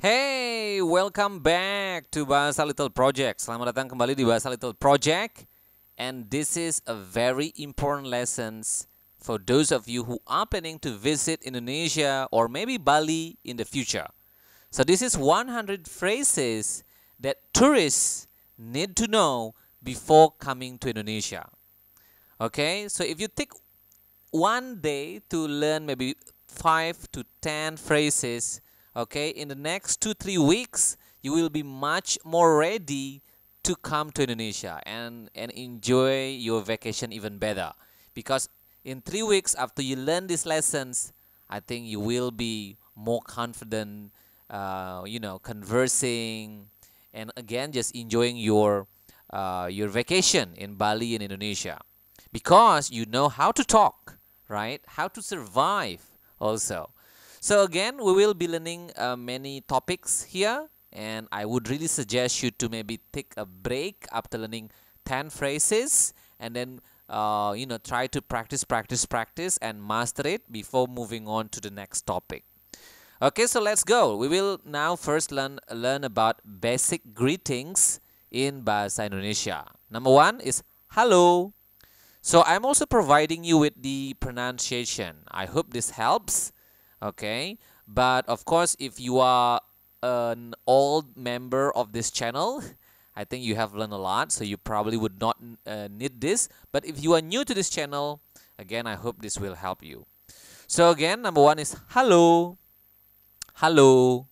Hey, welcome back to Bahasa Little Project. Selamat datang kembali di Bahasa Little Project. And this is a very important lessons for those of you who are planning to visit Indonesia or maybe Bali in the future. So this is 100 phrases that tourists need to know before coming to Indonesia. Okay, so if you take one day to learn maybe 5 to 10 phrases, okay, in the next 2-3 weeks you will be much more ready to come to Indonesia and enjoy your vacation even better, because in 3 weeks after you learn these lessons, I think you will be more confident, conversing, and again just enjoying your vacation in Bali in Indonesia, because you know how to talk, right? How to survive also. So again, we will be learning many topics here, and I would really suggest you to maybe take a break after learning 10 phrases, and then try to practice and master it before moving on to the next topic. Okay, so let's go. We will now first learn about basic greetings in Bahasa Indonesia. Number one is halo. So I'm also providing you with the pronunciation. I hope this helps. Okay, but of course, if you are an old member of this channel, I think you have learned a lot, so you probably would not need this. But if you are new to this channel, again, I hope this will help you. So again, number one is halo. Halo.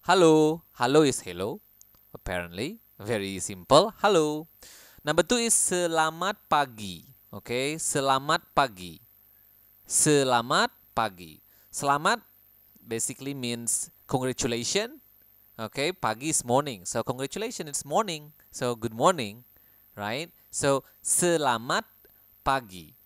Halo. Halo is hello, apparently. Very simple. Halo. Number two is selamat pagi. Okay, selamat pagi. Selamat pagi. Selamat basically means congratulations. Okay, pagi is morning. So congratulations, it's morning. So good morning, right? So selamat pagi.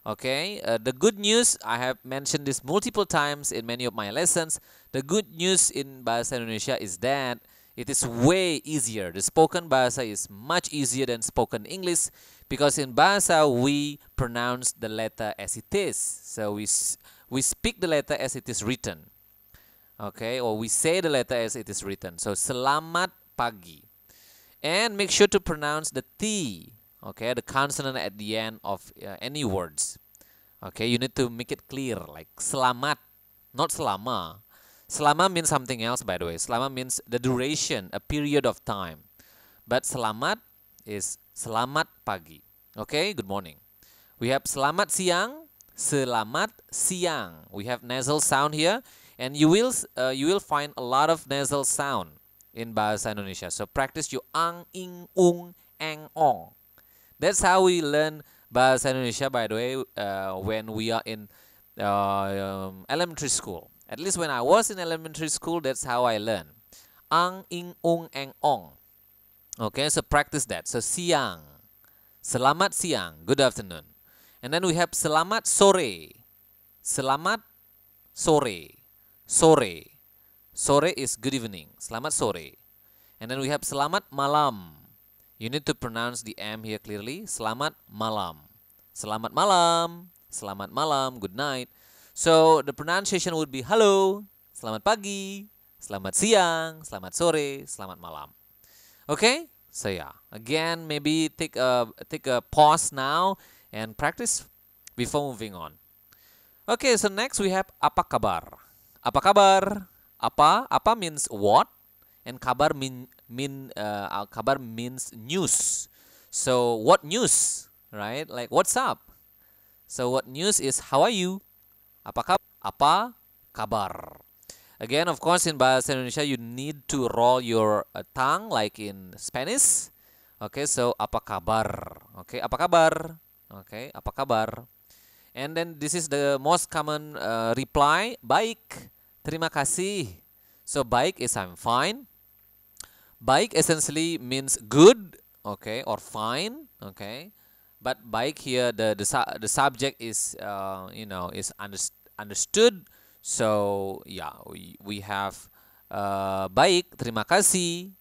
Okay, the good news, I have mentioned this multiple times in many of my lessons. The good news in Bahasa Indonesia is that it is way easier. The spoken Bahasa is much easier than spoken English, because in Bahasa we pronounce the letter as it is. So we speak the letter as it is written. Okay, or we say the letter as it is written. So selamat pagi. And make sure to pronounce the T, okay, the consonant at the end of any words. Okay, you need to make it clear, like selamat, not selama. Selama means something else, by the way. Selama means the duration, a period of time. But selamat is selamat pagi. Okay, good morning. We have selamat siang, selamat siang. We have nasal sound here, and you will find a lot of nasal sound in Bahasa Indonesia. So practice your ang, ing, ung, eng, ong. That's how we learn Bahasa Indonesia, by the way, when we are in elementary school. At least when I was in elementary school, that's how I learned. Ang, ing, ung, eng, ong. Okay, so practice that. So siang. Selamat siang. Good afternoon. And then we have selamat sore. Selamat sore. Sore. Sore is good evening. Selamat sore. And then we have selamat malam. You need to pronounce the M here clearly. Selamat malam. Selamat malam. Selamat malam. Good night. So the pronunciation would be halo, selamat pagi, selamat siang, selamat sore, selamat malam. Okay? So yeah, again, maybe take a pause now and practice before moving on. Okay, so next we have apa kabar. Apa kabar? Apa means what, and kabar kabar means news. So what news, right? Like what's up? So what news is how are you? Apa kabar? Again, of course, in Bahasa Indonesia, you need to roll your tongue like in Spanish. Okay, so apa kabar? Okay, apa kabar? Okay, apa kabar? And then this is the most common reply. Baik, terima kasih. So baik is I'm fine. Baik essentially means good, okay, or fine, okay. But baik here, the subject is is understood. So yeah, we have baik, terima kasih.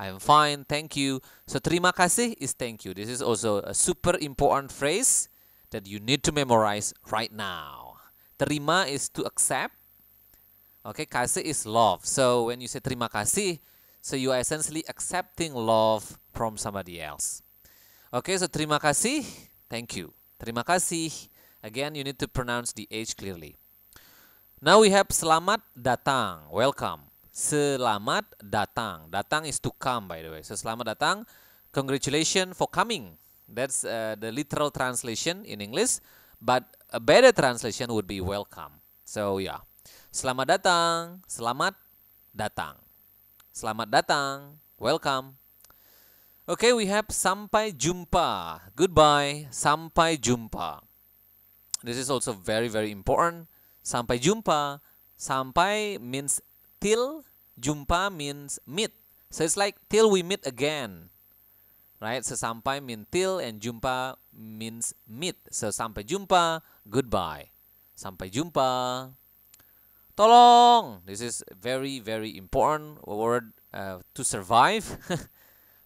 I am fine, thank you. So terima kasih is thank you. This is also a super important phrase that you need to memorize right now. Terima is to accept. Okay, kasih is love. So when you say terima kasih, so you are essentially accepting love from somebody else. Okay, so terima kasih, thank you. Terima kasih. Again, you need to pronounce the H clearly. Now we have selamat datang, welcome. Selamat datang. Datang is to come, by the way. So selamat datang, congratulations for coming. That's the literal translation in English, but a better translation would be welcome. So yeah, selamat datang, selamat datang. Selamat datang, welcome. Okay, we have sampai jumpa, goodbye, sampai jumpa. This is also very, very important. Sampai jumpa. Sampai means till, jumpa means meet. So it's like till we meet again. Right? So sampai means till and jumpa means meet. So sampai jumpa, goodbye. Sampai jumpa. Tolong. This is very, very important word to survive.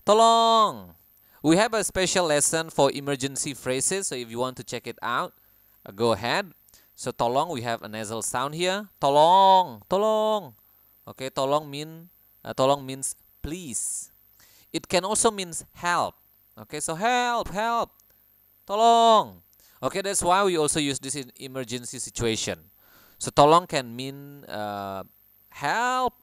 Tolong. We have a special lesson for emergency phrases. So if you want to check it out, go ahead. So tolong, we have a nasal sound here. Tolong, tolong. Okay, tolong means please. It can also means help. Okay, so help, help. Tolong. Okay, that's why we also use this in emergency situation. So tolong can mean help.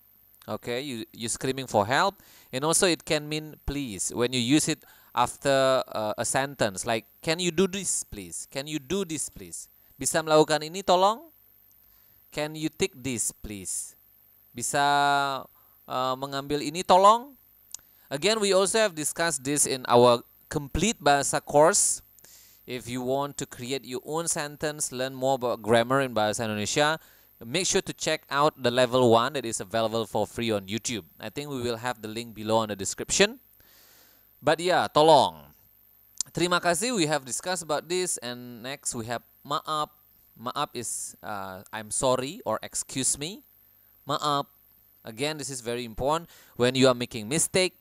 Okay, you screaming for help, and also it can mean please when you use it after a sentence like can you do this please? Can you do this please? Bisa melakukan ini tolong? Can you take this please? Bisa mengambil ini tolong? Again, we also have discussed this in our complete bahasa course. If you want to create your own sentence, learn more about grammar in Bahasa Indonesia, make sure to check out the level 1 that is available for free on YouTube. I think we will have the link below in the description. But yeah, tolong. Terima kasih, we have discussed about this. And next we have maaf. Maaf is I'm sorry or excuse me. Maaf. Again, this is very important when you are making mistake.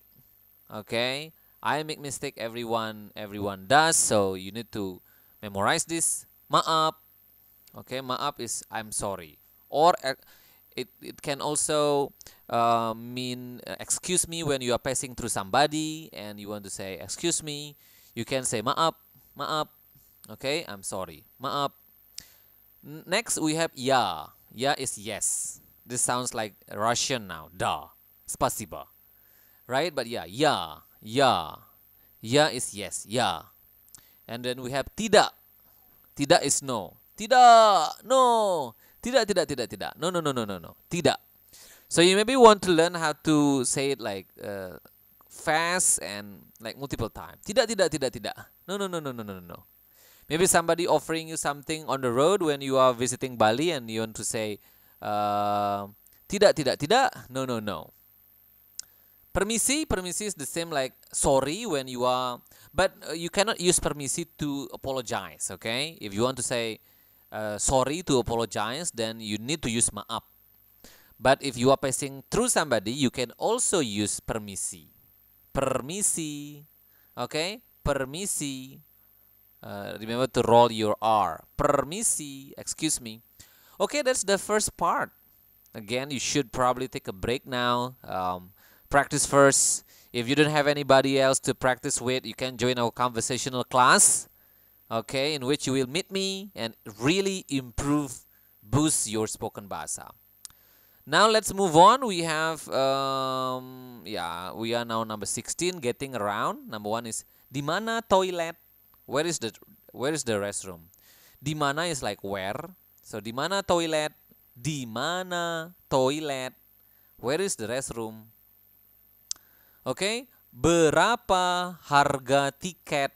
Okay, I make mistake, everyone does, so you need to memorize this. Maaf. Okay, maaf is I'm sorry. Or it can also mean excuse me when you are passing through somebody and you want to say excuse me. You can say maaf, maaf. Okay, I'm sorry. Maaf. Next we have ya. Ya is yes. This sounds like Russian now. Da. Spasiba. Right? But yeah, ya. Ya. Ya is yes. Ya. And then we have tidak. Tidak is no. Tidak. No. Tidak, tidak, tidak, tidak. No, no, no, no, no, no. Tidak. So you maybe want to learn how to say it like fast and like multiple times. Tidak, tidak, tidak, tidak. No, no, no, no, no, no, no. Maybe somebody offering you something on the road when you are visiting Bali and you want to say tidak, tidak, tidak. No, no, no. Permisi, permisi is the same like sorry when you are, but you cannot use permisi to apologize. Okay, if you want to say sorry to apologize, then you need to use maaf. But if you are passing through somebody, you can also use permisi. Permisi. Okay? Permisi. Remember to roll your R. Permisi. Excuse me. Okay, that's the first part. Again, you should probably take a break now. Practice first. If you don't have anybody else to practice with, you can join our conversational class. Okay, in which you will meet me and really improve, boost your spoken bahasa. Now let's move on. We have, we are now number 16, getting around. Number 1 is, di mana toilet? Where is the restroom? Di mana is like where. So, di mana toilet? Di mana toilet? Where is the restroom? Okay, berapa harga tiket?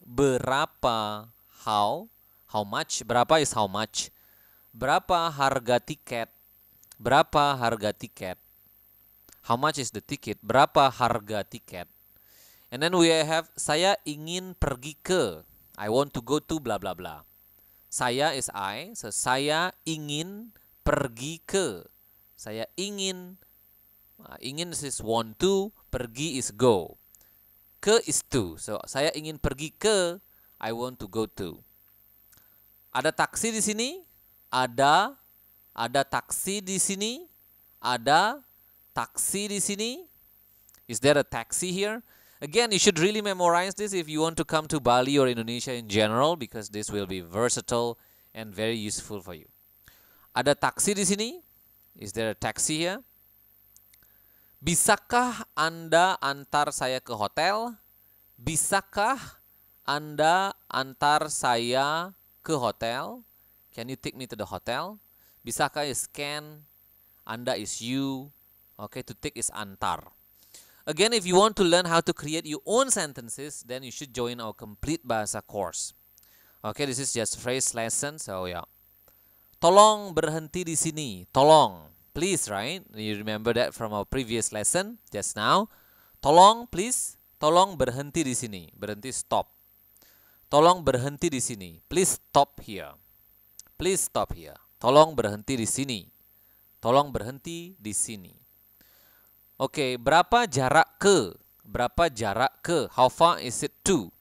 Berapa, how much, berapa is how much. Berapa harga tiket? Berapa harga tiket? How much is the ticket? Berapa harga tiket? And then we have saya ingin pergi ke. I want to go to blah blah blah. Saya is I, so saya ingin pergi ke. Saya ingin, ingin is want to, pergi is go. Ke is to. So saya ingin pergi ke, I want to go to. Ada taksi di sini? Ada Ada taksi di sini? Ada taksi di sini? Is there a taxi here? Again, you should really memorize this if you want to come to Bali or Indonesia in general, because this will be versatile and very useful for you. Ada taksi di sini? Is there a taxi here? Bisakah Anda antar saya ke hotel? Bisakah Anda antar saya ke hotel? Can you take me to the hotel? Bisakah is can, Anda is you. Okay, to take is antar. Again, if you want to learn how to create your own sentences, then you should join our complete bahasa course. Okay, this is just phrase lesson. So yeah. Tolong berhenti di sini. Tolong, please, right? You remember that from our previous lesson just now. Tolong, please. Tolong berhenti di sini. Berhenti, stop. Tolong berhenti di sini. Please stop here. Please stop here. Tolong berhenti di sini. Tolong berhenti di sini. Oke, berapa jarak ke? Berapa jarak ke? How far is it to?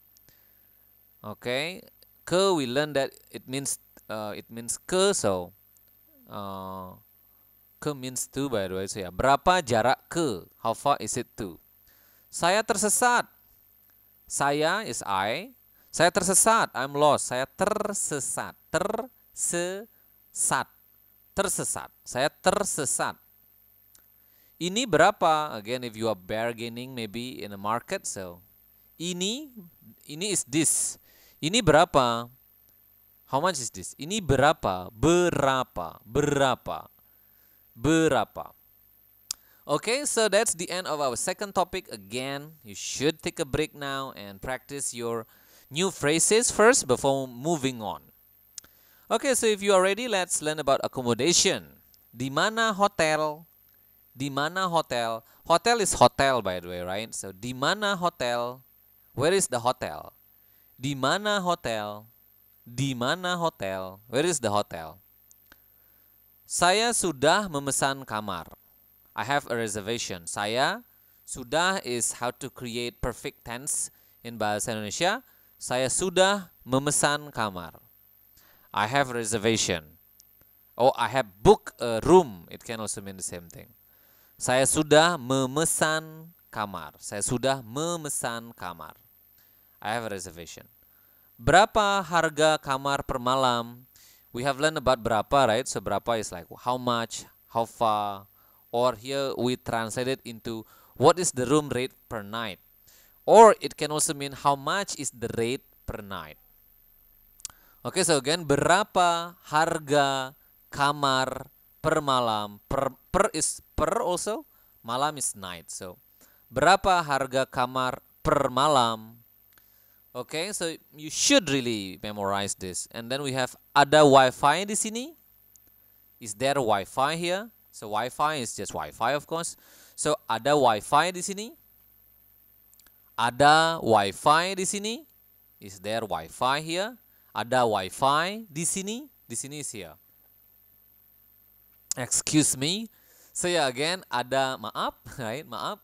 Okay, ke, we learn that it means ke, so ke means to, by the way. So ya, berapa jarak ke? How far is it to? Saya tersesat. Saya is I. Saya tersesat. I'm lost. Saya tersesat. Tersesat. Tersesat. Saya tersesat. Ini berapa? Again, if you are bargaining maybe in a market, so ini is this. Ini berapa? How much is this? Ini berapa? Berapa? Berapa? Berapa? Okay, so that's the end of our second topic. Again, you should take a break now and practice your new phrases first before moving on. Okay, so if you are ready, let's learn about accommodation. Di mana hotel? Di mana hotel? Hotel is hotel, by the way, right? So, di mana hotel? Where is the hotel? Di mana hotel? Di mana hotel? Where is the hotel? Saya sudah memesan kamar. I have a reservation. Saya sudah is how to create perfect tense in bahasa Indonesia. Saya sudah memesan kamar. I have a reservation. Oh, I have booked a room. It can also mean the same thing. Saya sudah memesan kamar. Saya sudah memesan kamar. I have a reservation. Berapa harga kamar per malam? We have learned about berapa, right? So berapa is like how much, how far, or here we translate it into what is the room rate per night. Or it can also mean how much is the rate per night. Okay, so again, berapa harga kamar per malam? Per is per also, malam is night. So, berapa harga kamar per malam? Okay, so you should really memorize this. And then we have ada Wi-Fi di sini. Is there Wi-Fi here? So Wi-Fi is just Wi-Fi, of course. So ada Wi-Fi di sini. Ada Wi-Fi di sini. Is there Wi-Fi here? Ada Wi-Fi di sini. Di sini is here. Excuse me. So yeah, again, ada maaf, right? Maaf.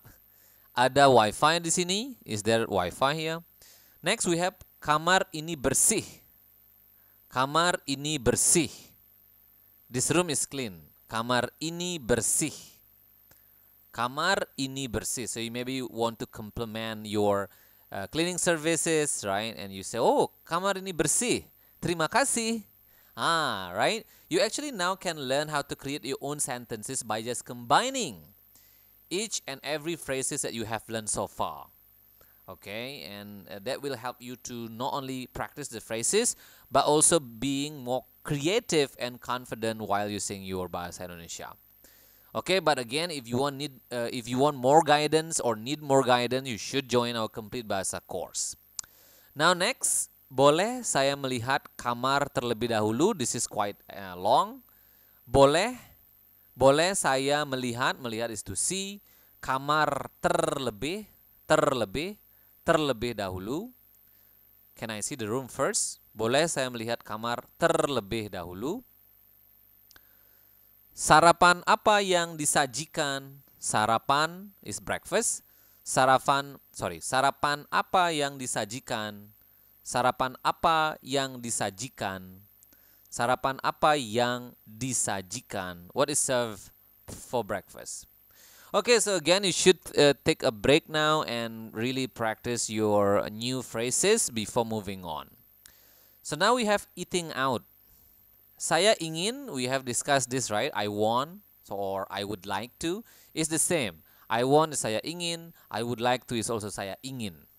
Ada Wi-Fi di sini. Is there Wi-Fi here? Next we have kamar ini bersih. Kamar ini bersih. This room is clean. Kamar ini bersih. Kamar ini bersih. So you maybe want to compliment your cleaning services, right? And you say, oh, kamar ini bersih. Terima kasih. Right? You actually now can learn how to create your own sentences by just combining each and every phrases that you have learned so far. Okay, and that will help you to not only practice the phrases, but also being more creative and confident while using your Bahasa Indonesia. Okay, but again, if you want more guidance or need more guidance, you should join our complete Bahasa course. Now next, boleh saya melihat kamar terlebih dahulu? This is quite long. Boleh saya melihat is to see, kamar terlebih dahulu. Can I see the room first? Boleh saya melihat kamar terlebih dahulu? Sarapan apa yang disajikan? Sarapan is breakfast. Sarapan apa yang disajikan? Sarapan apa yang disajikan? Sarapan apa yang disajikan? What is served for breakfast? Okay, so again, you should take a break now and really practice your new phrases before moving on. So now we have eating out. Saya ingin, we have discussed this, right? I want, so, or I would like to, is the same. I want is saya ingin, I would like to is also saya ingin.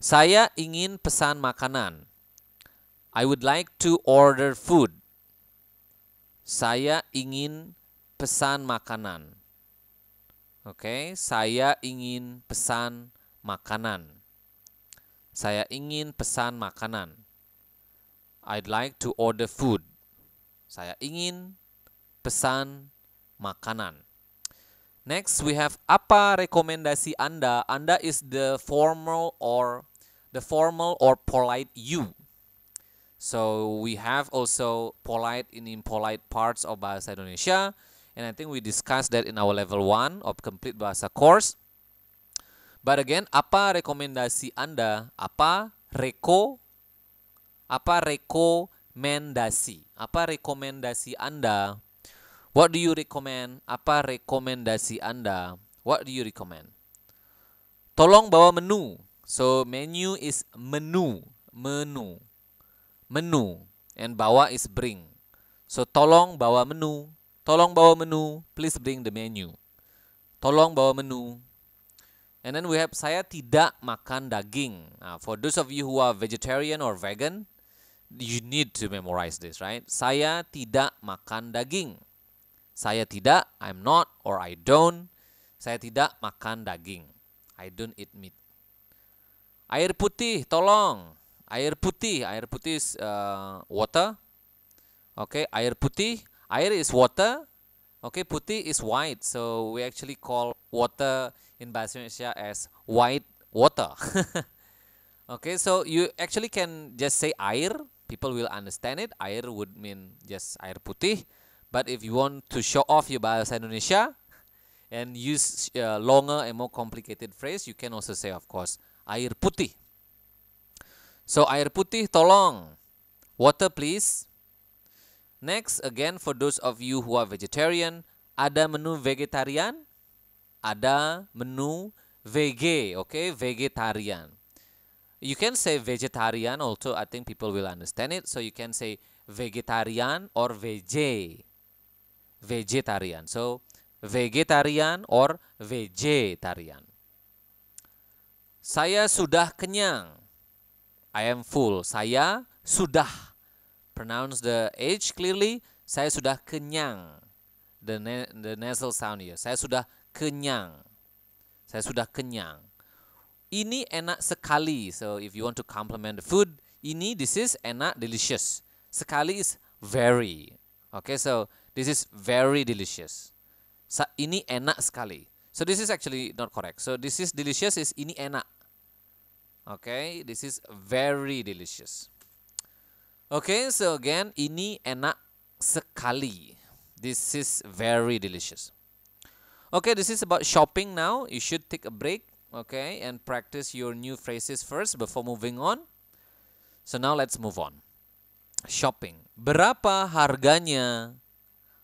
Saya ingin pesan makanan. I would like to order food. Saya ingin pesan makanan. Oke, saya ingin pesan makanan. Saya ingin pesan makanan. I'd like to order food. Saya ingin pesan makanan. Next, we have apa rekomendasi Anda? Anda is the formal or polite you. So we have also polite and impolite parts of Bahasa Indonesia, and I think we discussed that in our level 1 of complete Bahasa course. But again, apa rekomendasi Anda? Apa rekomendasi? Apa rekomendasi Anda? What do you recommend? Apa rekomendasi Anda? What do you recommend? Tolong bawa menu. So menu is menu. And bawa is bring. So tolong bawa menu. Tolong bawa menu. Please bring the menu. Tolong bawa menu. And then we have saya tidak makan daging. For those of you who are vegetarian or vegan, you need to memorize this, right? Saya tidak makan daging. Saya tidak, I'm not, or I don't. Saya tidak makan daging. I don't eat meat. Air putih, tolong. Air putih is water. Okay, air putih. Air is water. Okay, putih is white. So we actually call water in Bahasa Indonesia as white water. Okay, so you actually can just say air. People will understand it. Air would mean just air putih. But if you want to show off your Bahasa Indonesia and use longer and more complicated phrase, you can also say, of course, air putih. So air putih tolong. Water please. Next, again, for those of you who are vegetarian, ada menu vegetarian? Ada menu VG, okay? Vegetarian. You can say vegetarian also, I think people will understand it. So you can say vegetarian or VJ. Vegetarian. So vegetarian or vegetarian. Saya sudah kenyang. I am full. Saya sudah. Pronounce the H clearly. Saya sudah kenyang. The nasal sound here. Saya sudah kenyang. Saya sudah kenyang. Ini enak sekali. So if you want to compliment the food, this is enak, delicious. Sekali is very. Okay, so this is very delicious. Ini enak sekali. So this is actually not correct. So this is delicious is ini enak. Okay, this is very delicious. Okay, so again, ini enak sekali. This is very delicious. Okay, this is about shopping now. You should take a break, okay, and practice your new phrases first before moving on. So now let's move on. Shopping. Berapa harganya?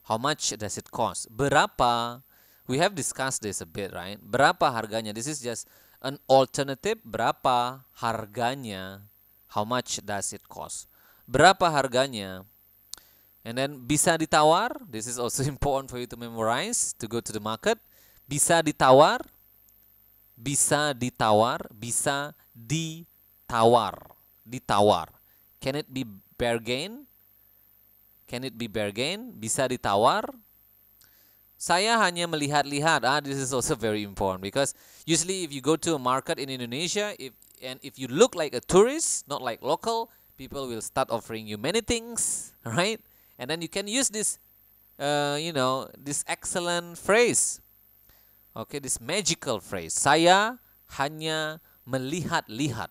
How much does it cost? Berapa? We have discussed this a bit, right? Berapa harganya? This is just an alternative. Berapa harganya? How much does it cost? Berapa harganya? And then bisa ditawar. This is also important for you to memorize to go to the market. Bisa ditawar. Bisa ditawar. Bisa ditawar. Ditawar. Can it be bargain? Can it be bargain? Bisa ditawar. Saya hanya melihat-lihat. This is also very important because usually if you go to a market in Indonesia, if you look like a tourist, not like local, people will start offering you many things, right? And then you can use this, this excellent phrase. Okay, this magical phrase. Saya hanya melihat-lihat.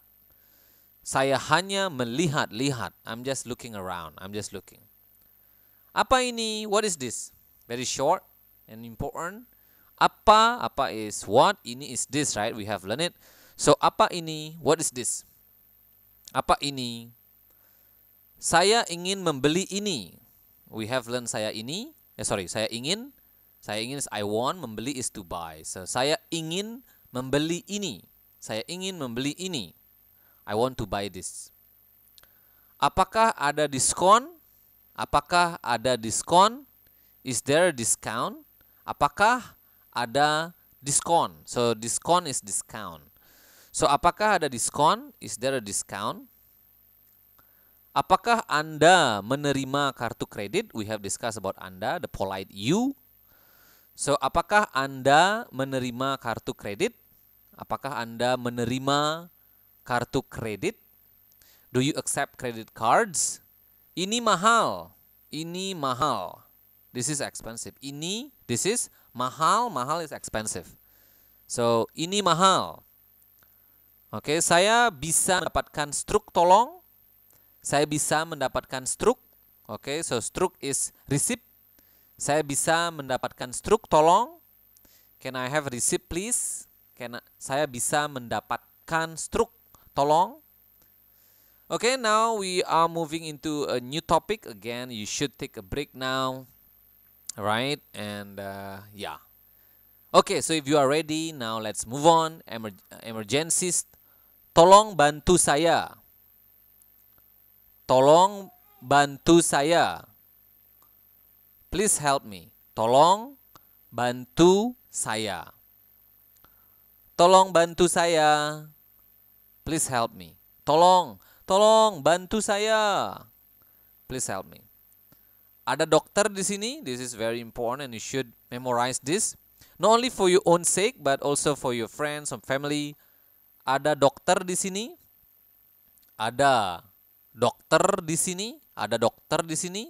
Saya hanya melihat-lihat. I'm just looking around. I'm just looking. Apa ini? What is this? Very short and important. Apa is what? Ini is this, right? We have learned it. So apa ini? What is this? Apa ini? Saya ingin membeli ini. We have learned saya ini. Saya ingin. Saya ingin is I want. Membeli is to buy. So, saya ingin membeli ini. Saya ingin membeli ini. I want to buy this. Apakah ada diskon? Apakah ada diskon? Is there a discount? Apakah ada diskon? So, diskon is discount. So, apakah ada diskon? Is there a discount? Apakah Anda menerima kartu kredit? We have discussed about Anda, the polite you. So, apakah Anda menerima kartu kredit? Apakah Anda menerima kartu kredit? Do you accept credit cards? Ini mahal. Ini mahal. This is expensive. This is mahal. Mahal is expensive. So, ini mahal. Oke, saya bisa mendapatkan struk tolong. Saya bisa mendapatkan struk. Oke, so struk is receipt. Saya bisa mendapatkan struk tolong. Can I have receipt please? Saya bisa mendapatkan struk tolong. Okay, now we are moving into a new topic. Again, you should take a break now. Right? And yeah. Okay, so if you are ready, now let's move on. Emergencies. Tolong bantu saya. Tolong bantu saya. Please help me. Tolong bantu saya. Tolong bantu saya. Please help me. Tolong bantu saya. Please help me. Ada dokter di sini. This is very important and you should memorize this. Not only for your own sake but also for your friends and family. Ada dokter di sini. Ada dokter di sini? Ada dokter di sini?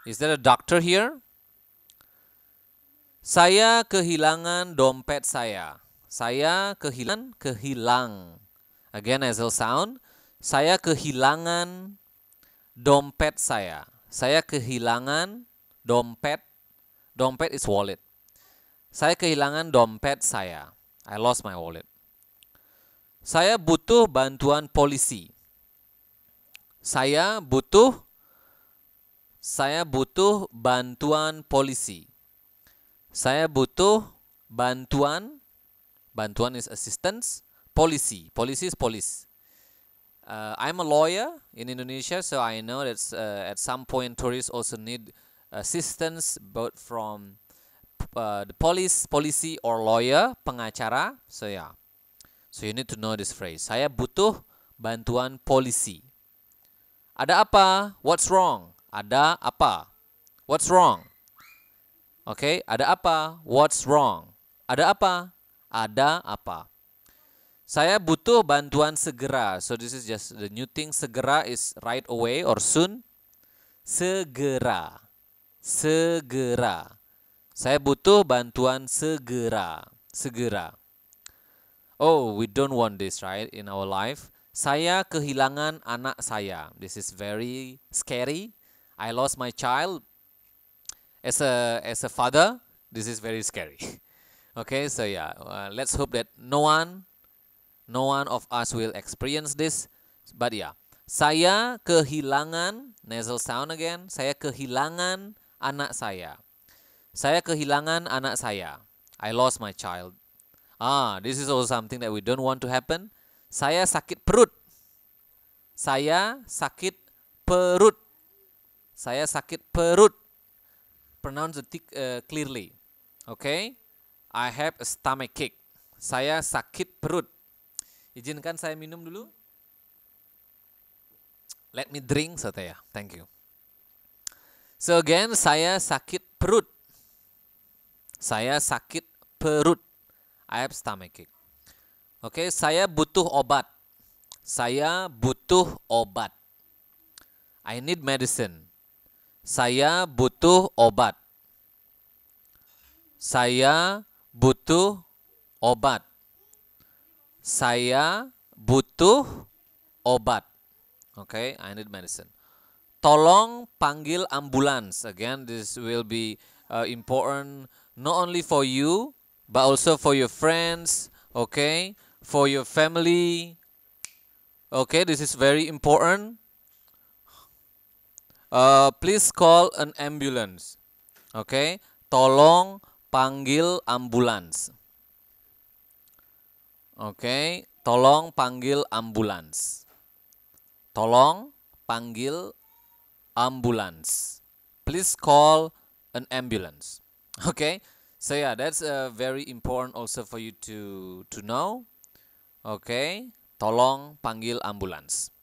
Is there a doctor here? Saya kehilangan dompet saya. Saya kehilang. Again nasal sound. Saya kehilangan dompet saya. Saya kehilangan dompet. Dompet is wallet. Saya kehilangan dompet saya. I lost my wallet. Saya butuh bantuan polisi. Saya butuh bantuan polisi. Saya butuh bantuan. Bantuan is assistance. Polisi. Polisi is police. I'm a lawyer in Indonesia, so I know that at some point tourists also need assistance, both from the policy or lawyer, pengacara. So yeah. So you need to know this phrase. Saya butuh bantuan polisi. Ada apa? What's wrong? Ada apa? What's wrong? Okay, ada apa? What's wrong? Ada apa? Ada apa? Saya butuh bantuan segera. So this is just the new thing. Segera is right away or soon. Segera. Segera. Saya butuh bantuan segera. Segera. Oh, we don't want this, right, in our life. Saya kehilangan anak saya. This is very scary. I lost my child. As a father, this is very scary. Okay, so yeah, let's hope that no one of us will experience this. But yeah, saya kehilangan, nasal sound again. Saya kehilangan anak saya. Saya kehilangan anak saya. I lost my child. This is also something that we don't want to happen. Saya sakit perut. Saya sakit perut. Saya sakit perut. Pronounce the T clearly. Okay? I have a stomachache. Saya sakit perut. Izinkan saya minum dulu. Let me drink, Satya. Thank you. So again, saya sakit perut. Saya sakit perut. I have stomachache. Oke, saya butuh obat. Saya butuh obat. I need medicine. Saya butuh obat. Saya butuh obat. Saya butuh obat. Okay, I need medicine. Tolong panggil ambulans. Again, this will be important not only for you, but also for your friends. Okay, for your family. Okay, this is very important. Please call an ambulance. Okay, tolong panggil ambulans. Okay, tolong panggil ambulans. Tolong panggil ambulans. Please call an ambulance. Okay, so yeah, that's very important also for you to know. Okay, tolong panggil ambulans.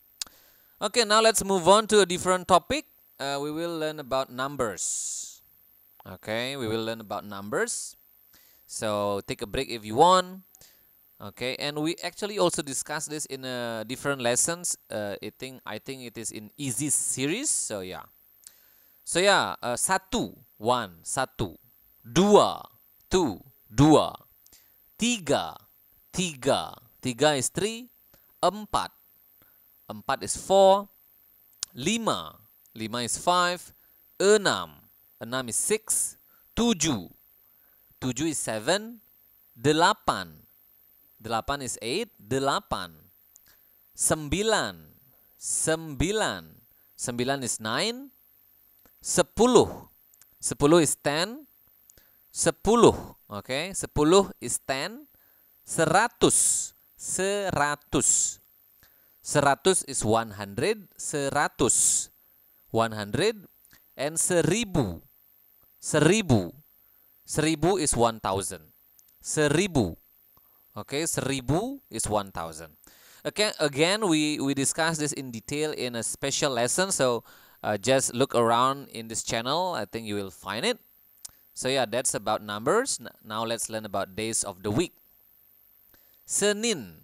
Okay, now let's move on to a different topic. We will learn about numbers. Okay, we will learn about numbers. So take a break if you want. Okay, and we actually also discussed this in different lessons. I think it is in easy series. So yeah. So yeah, satu, one, satu, dua, two, dua, tiga, tiga, tiga is three, empat, empat is four, lima, lima is five, enam, enam is six, tujuh, tujuh is seven, delapan, delapan is eight, delapan, sembilan, sembilan, sembilan is nine, sepuluh, sepuluh is ten, sepuluh, okay, sepuluh is ten, seratus, seratus, seratus is 100, seratus, 100, and seribu, seribu, seribu is 1000, seribu. Okay, seribu is 1000. Okay, again, we discussed this in detail in a special lesson. So just look around in this channel. I think you will find it. So yeah, that's about numbers. Now let's learn about days of the week. Senin,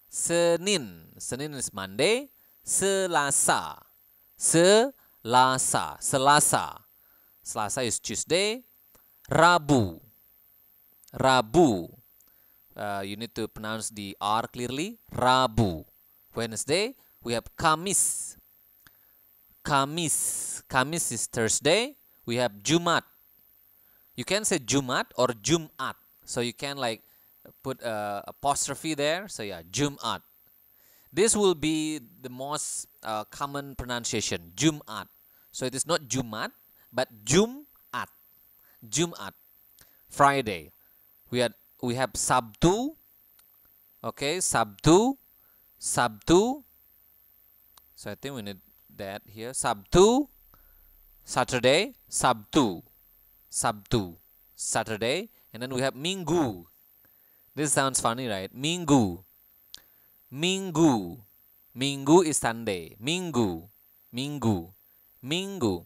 Senin, Senin is Monday. Selasa, Selasa, Selasa, Selasa is Tuesday. Rabu, Rabu. You need to pronounce the R clearly. Rabu. Wednesday, we have Kamis. Kamis. Kamis is Thursday. We have Jumat. You can say Jumat or Jumat. So you can like put apostrophe there. So yeah, Jumat. This will be the most common pronunciation. Jumat. So it is not Jumat, but Jumat. Jumat. Friday. We have Sabtu. Okay, Sabtu, Sabtu. So I think we need that here. Sabtu, Saturday, Sabtu, Sabtu, Saturday. And then we have Minggu. This sounds funny, right? Minggu, Minggu, Minggu is Sunday. Minggu, Minggu, Minggu.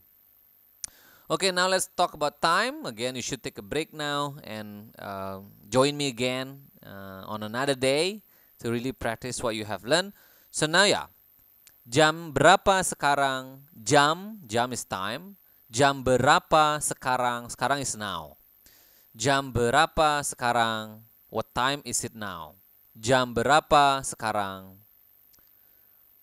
Okay, now let's talk about time. Again, you should take a break now and join me again on another day to really practice what you have learned. So now ya, jam berapa sekarang? Jam is time. Jam berapa sekarang? Sekarang is now. Jam berapa sekarang? What time is it now? Jam berapa sekarang?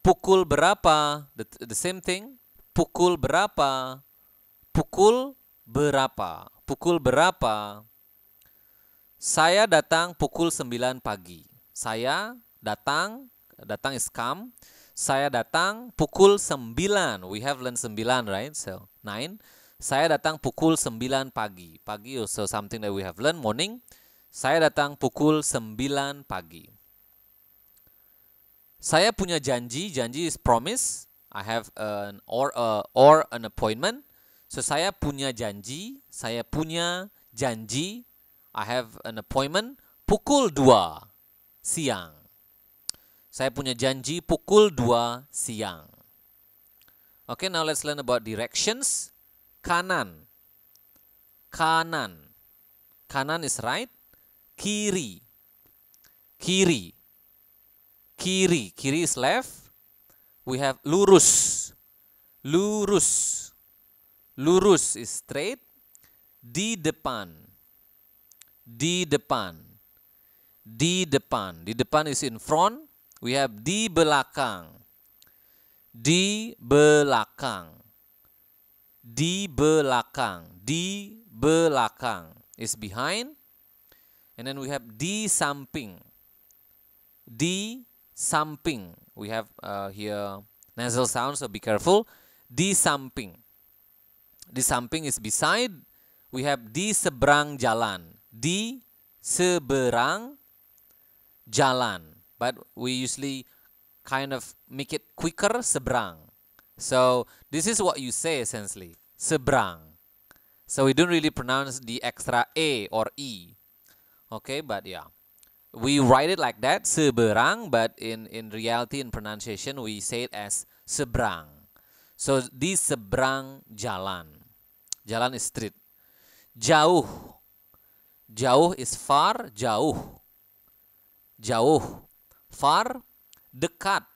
Pukul berapa? The same thing. Pukul berapa? Pukul berapa? Pukul berapa? Saya datang pukul 9 pagi. Saya datang, datang is come. Saya datang pukul 9. We have learned 9, right? So, 9. Saya datang pukul 9 pagi. Pagi also something that we have learned, morning. Saya datang pukul 9 pagi. Saya punya janji. Janji is promise. I have an or an appointment. So saya punya janji, saya punya janji, I have an appointment pukul 2 siang. Saya punya janji pukul 2 siang. Okay, now let's learn about directions. Kanan, kanan, kanan is right. Kiri, kiri, kiri, kiri is left. We have lurus, lurus. Lurus is straight. Di depan. Di depan. Di depan. Di depan is in front. We have di belakang. Di belakang. Di belakang. Di belakang is behind. And then we have di samping. Di samping. We have here nasal sound, so be careful. Di samping. Di samping is beside. We have di seberang jalan. Di seberang jalan. But we usually kind of make it quicker, seberang. So this is what you say essentially, seberang. So we don't really pronounce the extra A or E. Okay, but yeah. We write it like that, seberang, but in reality, in pronunciation, we say it as seberang. So di seberang jalan. Jalan is street. Jauh. Jauh is far, jauh. Jauh. Far, dekat.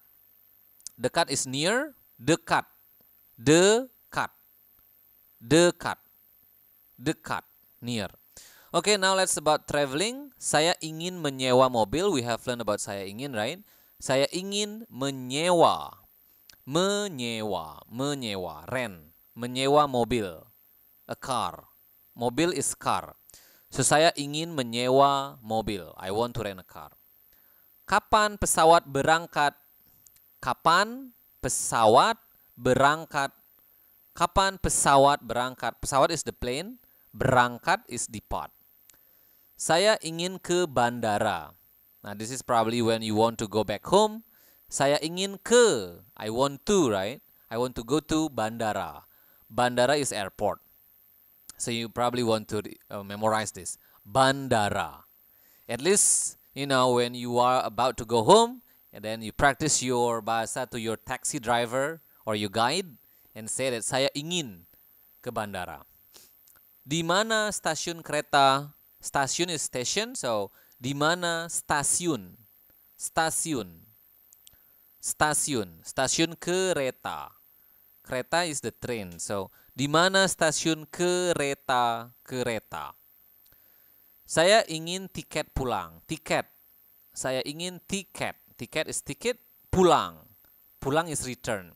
Dekat is near, dekat. Dekat. Dekat. Dekat. Near. Okay, now let's about traveling. Saya ingin menyewa mobil. We have learned about saya ingin, right? Saya ingin menyewa. Menyewa. Menyewa. Rent. Menyewa mobil. A car. Mobil is car. So saya ingin menyewa mobil. I want to rent a car. Kapan pesawat berangkat? Kapan pesawat berangkat? Kapan pesawat berangkat? Pesawat is the plane. Berangkat is depart. Saya ingin ke bandara. Now this is probably when you want to go back home. Saya ingin ke. I want to, right? I want to go to bandara. Bandara is airport. So you probably want to memorize this. Bandara. At least, you know, when you are about to go home, and then you practice your bahasa to your taxi driver or your guide and say that saya ingin ke bandara. Di mana stasiun kereta? Stasiun is station, so di mana stasiun? Stasiun. Stasiun. Stasiun kereta. Kereta is the train, so di mana stasiun kereta? Kereta. Saya ingin tiket pulang. Tiket. Saya ingin tiket. Tiket is ticket. Pulang. Pulang is return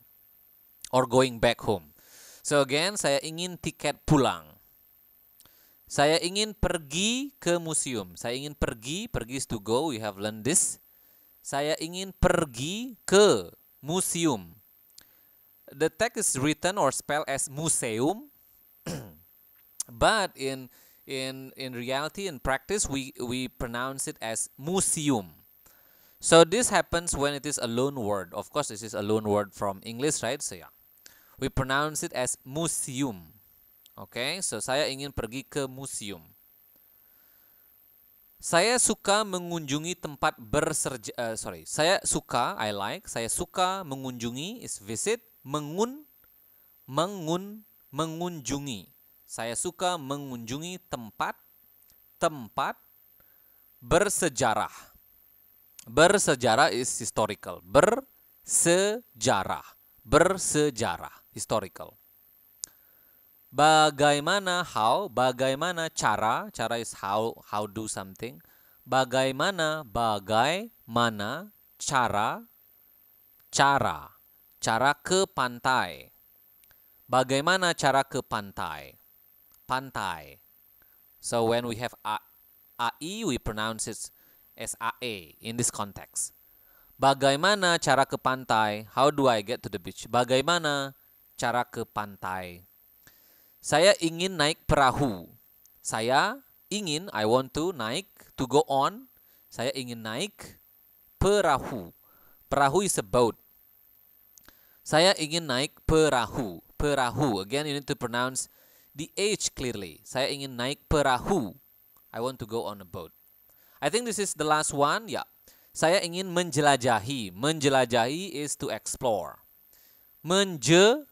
or going back home. So again, saya ingin tiket pulang. Saya ingin pergi ke museum. Saya ingin pergi. Pergi is to go. We have learned this. Saya ingin pergi ke museum. The text is written or spelled as museum. But in reality, in practice, we pronounce it as museum. So this happens when it is a loan word. Of course, this is a loan word from English, right? So yeah, we pronounce it as museum. Okay, so saya ingin pergi ke museum. Saya suka mengunjungi tempat saya suka, I like. Saya suka mengunjungi is visit. Mengunjungi. Saya suka mengunjungi tempat bersejarah. Bersejarah is historical. Bersejarah. Historical. Bagaimana how? Bagaimana cara? Cara is how do something. Bagaimana cara ke pantai. Bagaimana cara ke pantai? Pantai. So when we have AI, we pronounce it as AE in this context. Bagaimana cara ke pantai? How do I get to the beach? Bagaimana cara ke pantai? Saya ingin naik perahu. Saya ingin, I want to, naik, to go on. Saya ingin naik perahu. Perahu is a boat. Saya ingin naik perahu. Perahu. Again, you need to pronounce the H clearly. Saya ingin naik perahu. I want to go on a boat. I think this is the last one. Yeah. Saya ingin menjelajahi. Menjelajahi is to explore. Menjelajahi.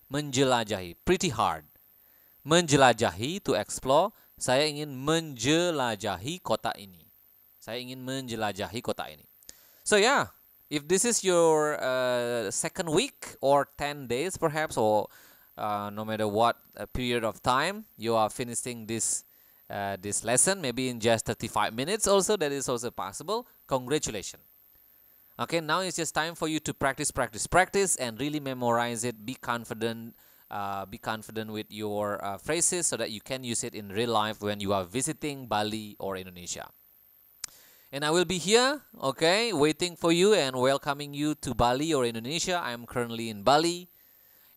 Menjelajahi. Pretty hard. Menjelajahi, to explore. Saya ingin menjelajahi kota ini. Saya ingin menjelajahi kota ini. So yeah, if this is your second week or 10 days perhaps, or no matter what period of time you are finishing this lesson, maybe in just 35 minutes also, that is also possible. Congratulations. Okay, now it's just time for you to practice and really memorize it. Be confident with your phrases so that you can use it in real life when you are visiting Bali or Indonesia. And I will be here, okay, waiting for you and welcoming you to Bali or Indonesia. I am currently in Bali.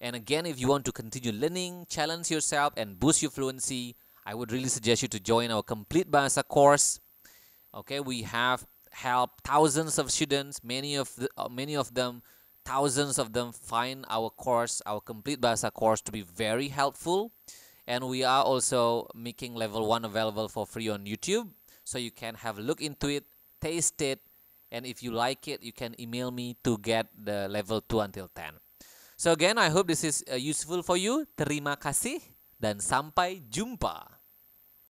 And again, if you want to continue learning, challenge yourself, and boost your fluency, I would really suggest you to join our complete Bahasa course. Okay, we have helped thousands of students, many of them, thousands of them find our course, our complete Bahasa course, to be very helpful. And we are also making level 1 available for free on YouTube, so you can have a look into it, taste it, and if you like it, you can email me to get the level 2 until 10. So again, I hope this is useful for you. Terima kasih dan sampai jumpa.